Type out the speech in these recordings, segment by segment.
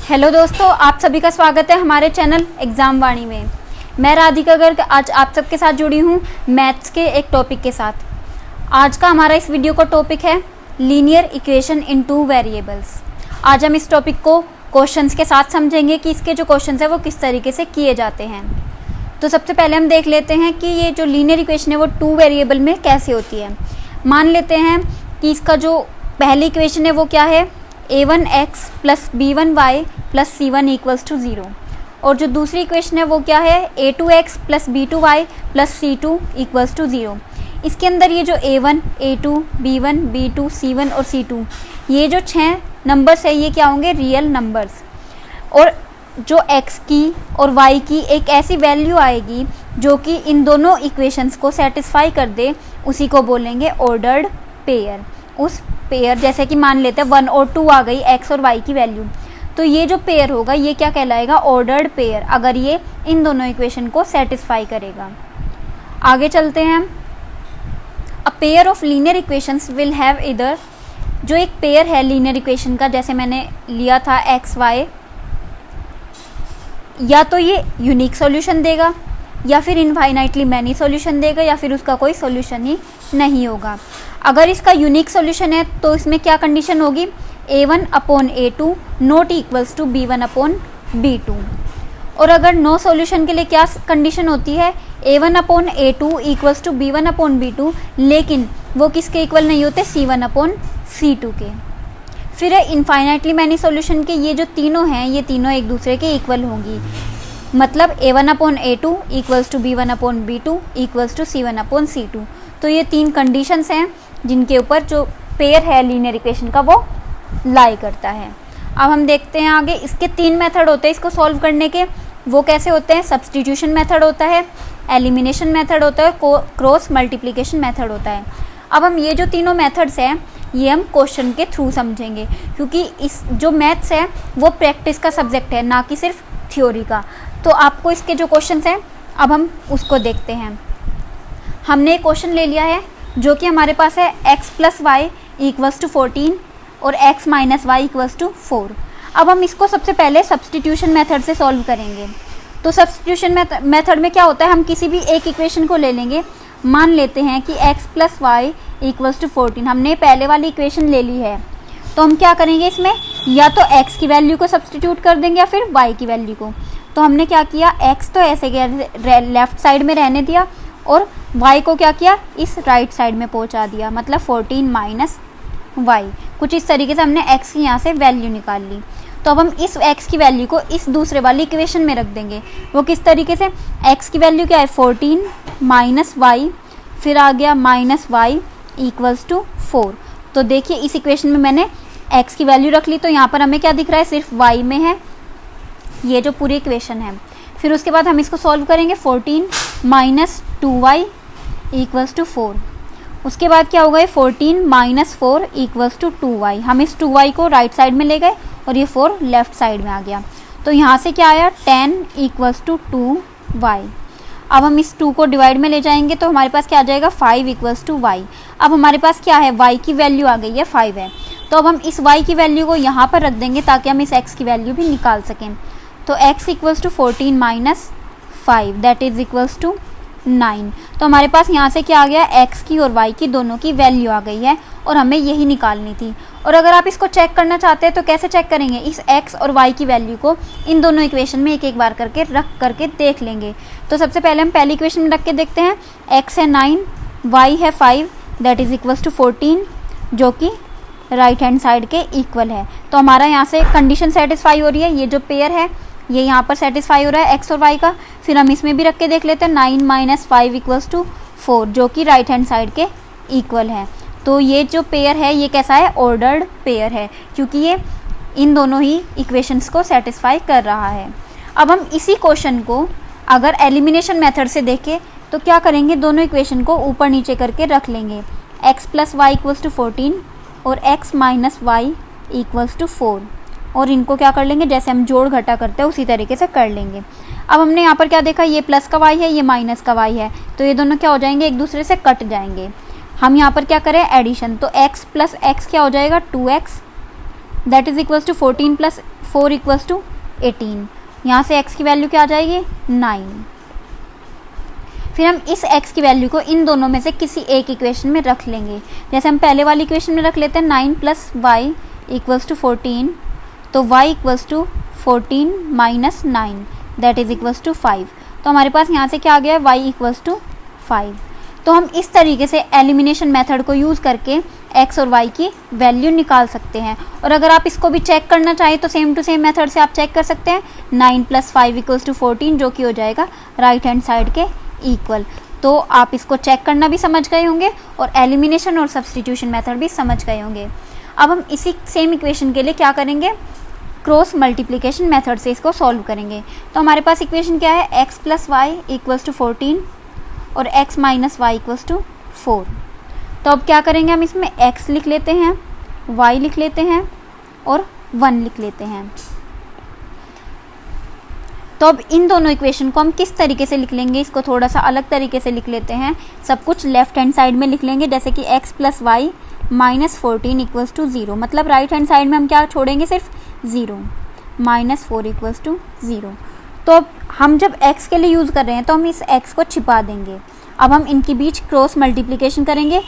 Hello दोस्तों, आप सभी का स्वागत है हमारे चैनल एग्जाम वाणी में। मैं राधिका गर्ग आज आप सबके साथ जुड़ी हूँ मैथ्स के एक टॉपिक के साथ। आज का हमारा इस वीडियो का टॉपिक है linear equation in two variables. आज हम इस टॉपिक को क्वेश्चंस के साथ समझेंगे कि इसके जो क्वेश्चंस है वो किस तरीके से किए जाते हैं। तो सबसे पहले हम देख लेते हैं कि ये जो लीनियर इक्वेशन है वो टू वेरिएबल में कैसे होती है। मान लेते हैं कि इसका जो पहली इक्वेशन है वो क्या है, a1x plus b1y plus c1 equals to 0। और जो दूसरी इक्वेशन है वो क्या है, a2x plus b2y plus c2 equals to 0। इसके अंदर ये जो a1, a2, b1, b2, c1 और c2 ये जो 6 नंबर्स है ये क्या होंगे, रियल नंबर्स। और जो x की और y की एक ऐसी वैल्यू आएगी जो कि इन दोनों इक्वेशंस को सेटिस्फाई कर दे, उसी को बोलेंगे ऑर्डर्ड पेयर। उस पेयर जैसे कि मान लेते हैं 1 और 2 आ गई x और y की वैल्यू, तो ये जो पेयर होगा ये क्या कहलाएगा, ऑर्डर्ड पेयर, अगर ये इन दोनों इक्वेशन को सेटिस्फाई करेगा। आगे चलते हैं। A pair of linear equations will have इधर, जो एक पेयर है लीनियर इक्वेशन का, जैसे मैंने लिया था x y, या तो ये यूनिक सॉल्यूशन देगा या फिर इनफाइनाइटली मैनी सॉल्यूशन देगा या फिर उसका कोई सॉल्यूशन ही नहीं होगा। अगर इसका यूनिक सॉल्यूशन है तो इसमें क्या कंडीशन होगी, a1 upon a2 not equals to b1 upon b2। और अगर नो सॉल्यूशन के लिए क्या कंडीशन होती है, a1 upon a2 equals to b1 upon b2, लेकिन वो किसके इक्वल नहीं होते, c1 अपॉन c2 के। फिर है इनफाइनाइटली मैनी सॉल्यूशन के, ये जो तीनों हैं ये तीनों एक दूसरे के इक्वल होंगी, मतलब a1 upon a2 equals to b1 upon b2 equals to c1 upon c2। तो ये तीन कंडीशंस हैं जिनके ऊपर जो पेयर है लीनियर इक्वेशन का वो लाई करता है। अब हम देखते हैं आगे। इसके 3 मेथड होते हैं इसको सॉल्व करने के। वो कैसे होते हैं, सब्सटीट्यूशन मेथड होता है, एलिमिनेशन मेथड होता है, क्रॉस मल्टीप्लिकेशन मेथड होता है। अब हम ये जो तीनों मेथड्स हैं ये हम क्वेश्चन के थ्रू समझेंगे, क्योंकि इस जो मैथ्स है वो प्रैक्टिस का सब्जेक्ट है, ना कि सिर्फ थ्योरी का। तो आपको इसके जो क्वेश्चंस हैं अब हम उसको देखते हैं। हमने एक क्वेश्चन ले लिया है जो कि हमारे पास है x plus y equals to 14 और x minus y equals to 4। अब हम इसको सबसे पहले सब्सटीट्यूशन मेथड से सॉल्व करेंगे। तो सब्सटीट्यूशन मेथड में क्या होता है, हम किसी भी एक इक्वेशन को ले लेंगे। मान लेते हैं कि x plus y equals to 14, हमने पहले वाली इक्वेशन ले ली है। तो हम क्या करेंगे, इसमें या तो x की वैल्यू को सब्सटीट्यूट कर देंगे या फिर y की वैल्यू को। तो हमने क्या किया, x तो ऐसे लेफ्ट साइड में रहने दिया और y को क्या किया, इस राइट साइड में पहुंचा दिया, मतलब 14 माइनस वाई। कुछ इस तरीके से हमने x की यहाँ से वैल्यू निकाल ली। तो अब हम इस x की वैल्यू को इस दूसरे वाली इक्वेशन में रख देंगे। वो किस तरीके से, x की वैल्यू क्या है 14 माइनस वाई, फिर आ गया माइनस वाई इक्वल्स टू 4। तो देखिए इस इक्वेशन में मैंने x की वैल्यू रख ली, तो यहाँ पर हमें क्या दिख रहा है, सिर्फ y में है ये जो पूरी इक्वेशन है। फिर उसके बाद हम इसको सॉल्व करेंगे, 14 माइनस 2y इक्वल्स टू 4। उसके बाद क्या होगा, 14 माइनस 4 इक्वल्स टू 2y। हम इस 2y को राइट साइड में ले गए और ये 4 लेफ्ट साइड में आ गया। तो यहाँ से क्या आया, 10 इक्वल्स टू 2y। अब हम इस 2 को डिवाइड में ले जाएंगे तो हमारे पास क्या आ जाएगा, 5 इक्वल्स टू y। अब हमारे पास क्या है, y की वैल्यू आ गई है 5 है। तो अब हम इस y की वैल्यू को यहाँ पर रख देंगे ताकि हम इस x की वैल्यू भी निकाल सकें। तो x equals to 14 minus 5 that is equals to 9। तो हमारे पास यहाँ से क्या आ गया, x की और y की दोनों की वैल्यू आ गई है और हमें यही निकालनी थी। और अगर आप इसको चेक करना चाहते हैं तो कैसे चेक करेंगे, इस x और y की वैल्यू को इन दोनों इक्वेशन में एक एक बार करके रख करके देख लेंगे। तो सबसे पहले हम पहली इक्वेशन में रख के देखते हैं। x है 9, y है 5 दैट इज इक्वल्स टू 14, जो कि राइट हैंड साइड के इक्वल है। तो हमारा यहाँ से कंडीशन सेटिस्फाई हो रही है, ये जो पेयर है ये यहाँ पर सेटिस्फाई हो रहा है x और y का। फिर हम इसमें भी रख के देख लेते हैं, 9 माइनस 5 इक्वल्स टू 4, जो कि राइट हैंड साइड के इक्वल है। तो ये जो पेयर है ये कैसा है, ऑर्डर्ड पेयर है, क्योंकि ये इन दोनों ही इक्वेशंस को सेटिस्फाई कर रहा है। अब हम इसी क्वेश्चन को अगर एलिमिनेशन मेथड से देखें तो क्या करेंगे, दोनों इक्वेशन को ऊपर नीचे करके रख लेंगे। x plus y equals to 14 और x minus y equals to 4, और इनको क्या कर लेंगे, जैसे हम जोड़ घटा करते हैं उसी तरीके से कर लेंगे। अब हमने यहाँ पर क्या देखा, ये प्लस का y है ये माइनस का y है, तो ये दोनों क्या हो जाएंगे, एक दूसरे से कट जाएंगे। हम यहाँ पर क्या करें, एडिशन। तो x प्लस एक्स क्या हो जाएगा, 2x that is equals to 14 plus 4 equals to 18। यहाँ से x की वैल्यू क्या आ जाएगी 9। फिर हम इस x की वैल्यू को इन दोनों में से किसी एक इक्वेशन में रख लेंगे। जैसे हम पहले वाली इक्वेशन में रख लेते हैं 9 प्लस वाई इक्वल्स टू 14, तो y equals to 14 minus 9 that is equals to 5। तो हमारे पास यहाँ से क्या आ गया y इक्वल्स टू 5। तो हम इस तरीके से एलिमिनेशन मेथड को यूज़ करके x और y की वैल्यू निकाल सकते हैं। और अगर आप इसको भी चेक करना चाहें तो सेम टू सेम मेथड से आप चेक कर सकते हैं। 9 प्लस 5 इक्वल्स टू 14 जो कि हो जाएगा राइट हैंड साइड के इक्वल। तो आप इसको चेक करना भी समझ गए होंगे और एलिमिनेशन और सब्स्टिट्यूशन मेथड भी समझ गए होंगे। अब हम इसी सेम इक्वेशन के लिए क्या करेंगे, क्रॉस मल्टीप्लिकेशन मेथड से इसको सॉल्व करेंगे। तो हमारे पास इक्वेशन क्या है, x plus y equals to 14 और x minus y equals to 4। तो अब क्या करेंगे, हम इसमें x लिख लेते हैं, y लिख लेते हैं और 1 लिख लेते हैं। तो अब इन दोनों इक्वेशन को हम किस तरीके से लिख लेंगे, इसको थोड़ा सा अलग तरीके से लिख लेते हैं। सब कुछ लेफ्ट हैंड साइड में लिख लेंगे, जैसे कि x plus y minus 14 equals to 0, मतलब राइट हैंड साइड में हम क्या छोड़ेंगे, सिर्फ 0, माइनस 4 इक्वल्स टू 0। तो अब हम जब x के लिए यूज़ कर रहे हैं तो हम इस x को छिपा देंगे। अब हम इनके बीच क्रॉस मल्टीप्लिकेशन करेंगे,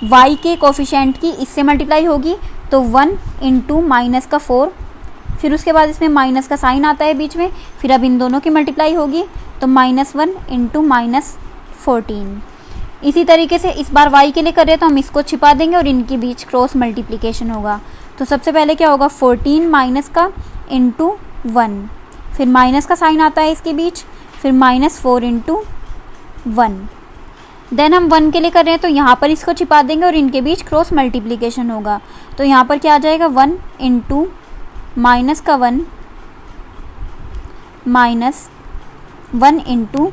y के कोफिशिएंट की इससे मल्टीप्लाई होगी तो 1 इंटू माइनस का 4, फिर उसके बाद इसमें माइनस का साइन आता है बीच में, फिर अब इन दोनों की मल्टीप्लाई होगी तो -1 इंटू माइनस 14। इसी तरीके से इस बार y के लिए कर रहे हैं तो हम इसको छिपा देंगे और इनके बीच क्रॉस मल्टीप्लिकेशन होगा। तो सबसे पहले क्या होगा, 14 माइनस का इंटू 1, फिर माइनस का साइन आता है इसके बीच, फिर -4 इंटू 1। देन हम 1 के लिए कर रहे हैं तो यहाँ पर इसको छिपा देंगे और इनके बीच क्रॉस मल्टीप्लिकेशन होगा। तो यहाँ पर क्या आ जाएगा, 1 इंटू माइनस का 1 माइनस 1 इंटू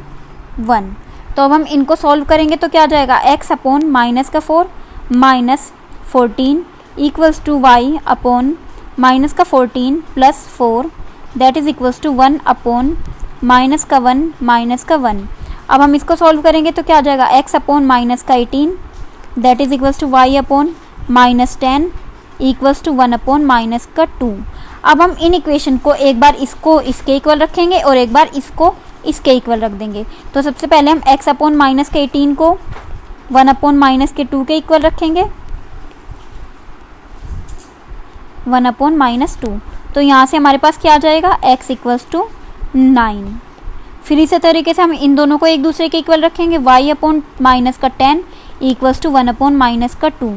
1। तो अब हम इनको सॉल्व करेंगे तो क्या आ जाएगा, x अपॉन माइनस का 4 minus 14 equals to y upon minus का 14 plus 4 that is equals to 1 upon minus का 1 माइनस का 1। अब हम इसको सॉल्व करेंगे तो क्या आ जाएगा, x अपॉन माइनस का 18 that is equals to y upon minus 10 equals to 1 upon minus का 2। अब हम इन इक्वेशन को एक बार इसको इसके इक्वल रखेंगे और एक बार इसको इसके इक्वल रख देंगे। तो सबसे पहले हम x अपॉन माइनस के 18 को 1 अपॉन माइनस के 2 के इक्वल रखेंगे, 1 अपॉन माइनस 2। तो यहाँ से हमारे पास क्या आ जाएगा, x इक्वल्स टू 9। फिर इसी तरीके से हम इन दोनों को एक दूसरे के इक्वल रखेंगे, y अपॉन माइनस का 10 इक्वल्स टू 1 अपॉन माइनस का 2।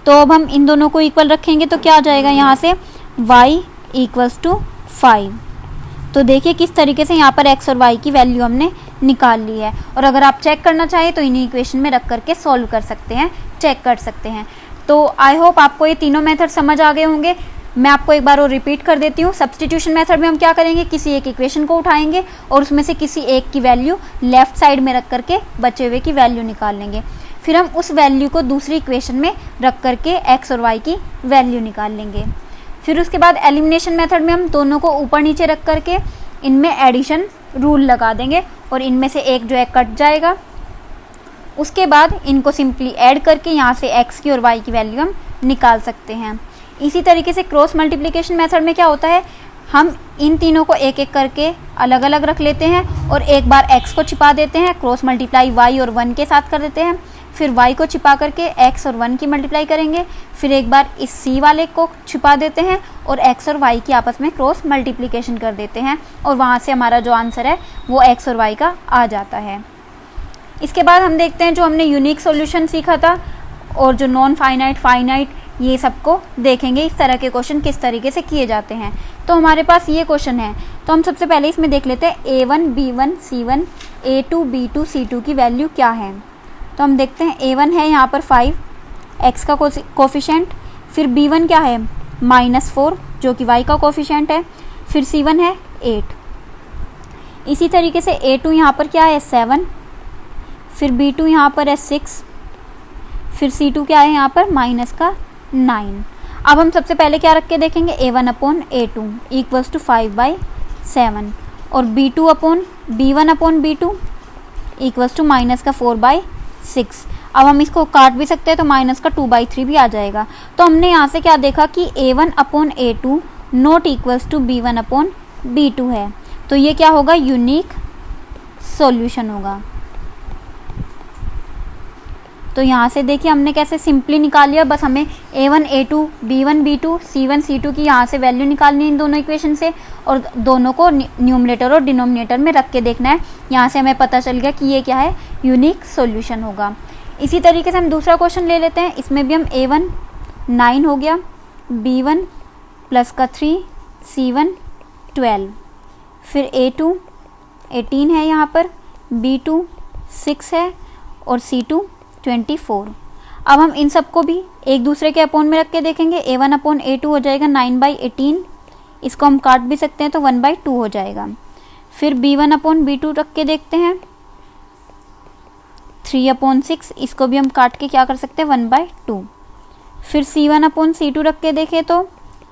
तो अब हम इन दोनों को इक्वल रखेंगे तो क्या आ जाएगा, यहाँ से y इक्वल्स टू 5। तो देखिए किस तरीके से यहाँ पर x और y की वैल्यू हमने निकाल ली है। और अगर आप चेक करना चाहें तो इन्हीं इक्वेशन में रख करके सॉल्व कर सकते हैं, चेक कर सकते हैं। तो आई होप आपको ये तीनों मेथड समझ आ गए होंगे। मैं आपको एक बार और रिपीट कर देती हूँ। सब्स्टिट्यूशन मेथड में हम क्या करेंगे, किसी एक इक्वेशन को उठाएंगे और उसमें से किसी एक की वैल्यू लेफ्ट साइड में रख करके बचे हुए की वैल्यू निकाल लेंगे। फिर हम उस वैल्यू को दूसरी इक्वेशन में रख करके x और y की वैल्यू निकाल लेंगे। फिर उसके बाद एलिमिनेशन मेथड में हम दोनों को ऊपर नीचे रख करके इनमें एडिशन रूल लगा देंगे और इनमें से एक जो है कट जाएगा। उसके बाद इनको सिंपली ऐड करके यहाँ से x की और y की वैल्यू हम निकाल सकते हैं। इसी तरीके से क्रॉस मल्टीप्लिकेशन मेथड में क्या होता है, हम इन तीनों को एक एक करके अलग अलग रख लेते हैं और एक बार x को छिपा देते हैं, क्रॉस मल्टीप्लाई y और 1 के साथ कर देते हैं, फिर y को छिपा करके x और 1 की मल्टीप्लाई करेंगे, फिर एक बार इस c वाले को छिपा देते हैं और x और y की आपस में क्रॉस मल्टीप्लिकेशन कर देते हैं और वहाँ से हमारा जो आंसर है वो x और y का आ जाता है। इसके बाद हम देखते हैं जो हमने यूनिक सॉल्यूशन सीखा था और जो नॉन फाइनाइट, फाइनाइट, ये सबको देखेंगे इस तरह के क्वेश्चन किस तरीके से किए जाते हैं। तो हमारे पास ये क्वेश्चन है, तो हम सबसे पहले इसमें देख लेते हैं a1 b1 c1 a2 b2 c2 की वैल्यू क्या है। तो हम देखते हैं a1 है यहाँ पर 5 x का कोफिशिएंट, फिर b1 क्या है -4 जो कि y का कोफिशिएंट है, फिर c1 है 8। इसी तरीके से a2 यहाँ पर क्या है 7, फिर b2 यहाँ पर है 6, फिर c2 क्या है यहाँ पर -9। अब हम सबसे पहले क्या रख के देखेंगे, a1 upon a2 equals to 5/7 और b1 upon b2 equals to -4/6। अब हम इसको काट भी सकते हैं, तो माइनस का 2/3 भी आ जाएगा। तो हमने यहाँ से क्या देखा कि A1/A2 not equals to B1/B2 है। तो ये क्या होगा, यूनिक सॉल्यूशन होगा। तो यहाँ से देखिए हमने कैसे सिंपली निकाल लिया, बस हमें A1 A2 B1 B2 C1 C2 की यहाँ से वैल्यू निकालनी है इन दोनों इक्वेशन से, और दोनों को न्यूमरेटर और डिनोमिनेटर में रख के देखना है। यहाँ से हमें पता चल गया कि ये क्या है, यूनिक सॉल्यूशन होगा। इसी तरीके से हम दूसरा क्वेश्चन ले लेते हैं। इसमें भी हम A1 9 हो गया, B1 प्लस का 3, C1 12, फिर A2 18 है यहाँ पर, B2 6 है और C2 24। अब हम इन सबको भी एक दूसरे के अपॉन में रख के देखेंगे। A1/A2 हो जाएगा 9/18, इसको हम काट भी सकते हैं तो 1/2 हो जाएगा। फिर B1/B2 रख के देखते हैं, 3/6, इसको भी हम काट के क्या कर सकते हैं, 1/2। फिर C1/C2 रख के देखें तो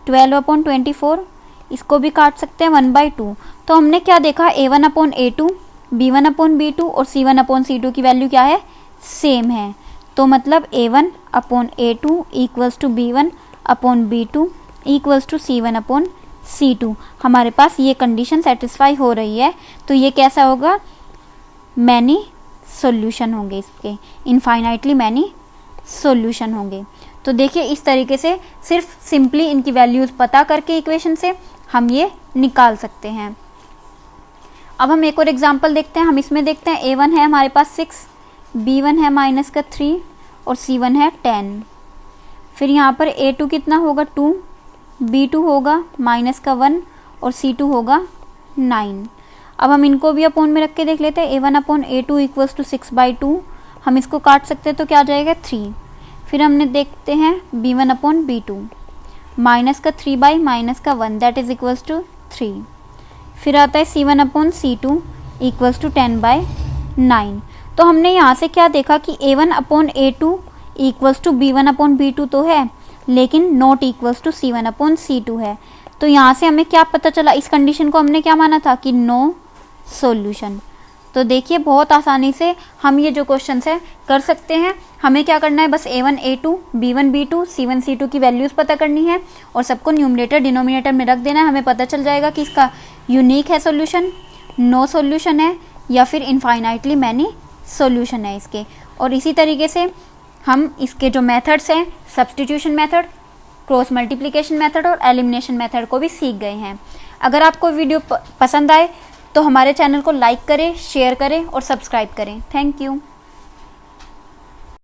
12/24, इसको भी काट सकते हैं 1/2। तो हमने क्या देखा, A1/A2 B1/B2 और C1/C2 की वैल्यू क्या है, सेम है। तो मतलब A1/A2 equals to B1/B2 equals to C1/C2। हमारे पास ये कंडीशन सेटिस्फाई हो रही है। तो ये कैसा होगा, मैनी सॉल्यूशन होंगे इसके, इनफाइनाइटली मैनी सॉल्यूशन होंगे। तो देखिए इस तरीके से सिर्फ सिंपली इनकी वैल्यूज़ पता करके इक्वेशन से हम ये निकाल सकते हैं। अब हम एक और एग्जांपल देखते हैं। हम इसमें देखते हैं A1 है हमारे पास 6, B1 है माइनस का 3 और C1 है 10। फिर यहाँ पर A2 कितना होगा, 2, B2 होगा माइनस का 1 और C2 होगा 9। अब हम इनको भी अपॉन में रख के देख लेते हैं। A1/A2 इक्वल्स टू 6/2, हम इसको काट सकते हैं तो क्या आ जाएगा, 3। फिर हमने देखते हैं B1/B2 माइनस का 3 माइनस का 1 दैट इज इक्वल्स टू 3। फिर आता है C1/C2 इक्वल्स टू 10/9। तो हमने यहाँ से क्या देखा कि A1/A2 इक्वल्स टू B1/B2 तो है, लेकिन नॉट इक्वल्स टू C1/C2 है। तो यहाँ से हमें क्या पता चला, इस कंडीशन को हमने क्या माना था कि नो सॉल्यूशन। तो देखिए बहुत आसानी से हम ये जो क्वेश्चन है कर सकते हैं। हमें क्या करना है, बस A1 A2 B1 B2 C1 C2 की वैल्यूज़ पता करनी है और सबको न्यूमरेटर डिनोमिनेटर में रख देना है। हमें पता चल जाएगा कि इसका यूनिक है सॉल्यूशन, नो सॉल्यूशन है, या फिर इनफाइनाइटली मैनी सॉल्यूशन है इसके। और इसी तरीके से हम इसके जो मेथड्स हैं, substitution method, cross multiplication method और एलिमिनेशन मेथड को भी सीख गए हैं। अगर आपको वीडियो पसंद आए तो हमारे चैनल को लाइक करें, शेयर करें और सब्सक्राइब करें। Thank you.